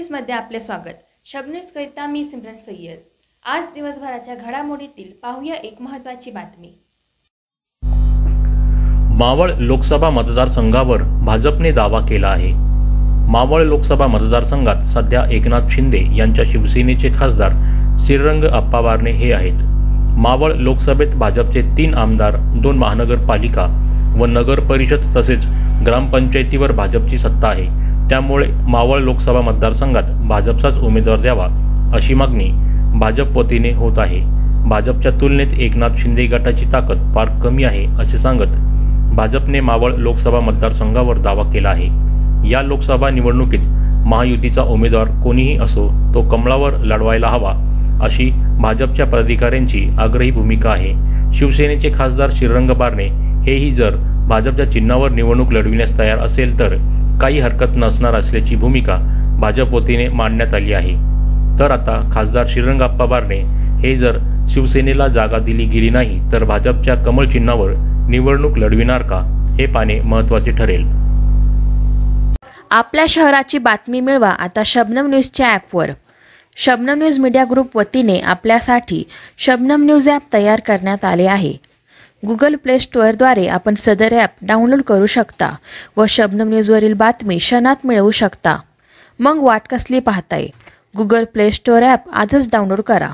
न्यूजमध्ये आपले स्वागत। शब न्यूज करिता मी सिमरन सय्यद। आज दिवसभराच्या घडामोडीतील पाहूया एक महत्त्वाची बातमी। मावळ लोकसभा मतदारसंघावर भाजपने दावा केला आहे। मावळ लोकसभा मतदारसंघात सध्या एकनाथ शिंदे यांच्या शिवसेनेचे खासदार श्रीरंग अप्पा बारणे हे आहेत। मावळ लोकसभेत भाजपचे 3 आमदार, 2 महानगरपालिका व नगर परिषद तसेच ग्रामपंचायतीवर भाजपची सत्ता आहे। त्यामुळे मावळ लोकसभा मतदारसंघात भाजपचाच उमेदवार द्यावा अशी मागणी भाजप वतीने होत आहे। भाजपच्या तुलनेत एकनाथ शिंदे गटाची ताकद फार कमी आहे असे सांगत भाजपने मावळ लोकसभा मतदारसंघावर दावा केला आहे। या लोकसभा निवडणुकीत महायुतीचा उमेदवार कोणीही असो तो कमळावर लढवायला हवा अशी भाजपच्या पदाधिकाऱ्यांची आग्रही भूमिका आहे। शिवसेनेचे खासदार श्रीरंग बारणे हेही जर भाजपच्या चिन्हावर निवडणूक लढविण्यास तयार असेल तर काही हरकत नसणार असल्याची भूमिका भाजप वतीने मांडण्यात आली आहे। तर आता खासदार श्रीरंग अप्पा बारणे हे जर शिवसेनेला जागा दिली गेली नाही तर भाजपच्या कमळ चिन्हावर निवडणूक लढविणार का हे पाहणे महत्त्वाचे ठरेल। आपल्या शहराची बातमी मिळवा आता शबनम न्यूजच्या ॲपवर। शबनम न्यूज मीडिया ग्रुप वतीने आपल्यासाठी शबनम न्यूज ॲप तयार करण्यात आले आहे। गुगल प्ले स्टोअरद्वारे आपण सदर ॲप डाउनलोड करू शकता व शबनम न्यूजवरील बातमी क्षणात मिळवू शकता। मग वाट कसली पाहताय? गुगल प्ले स्टोअर ॲप आजच डाउनलोड करा।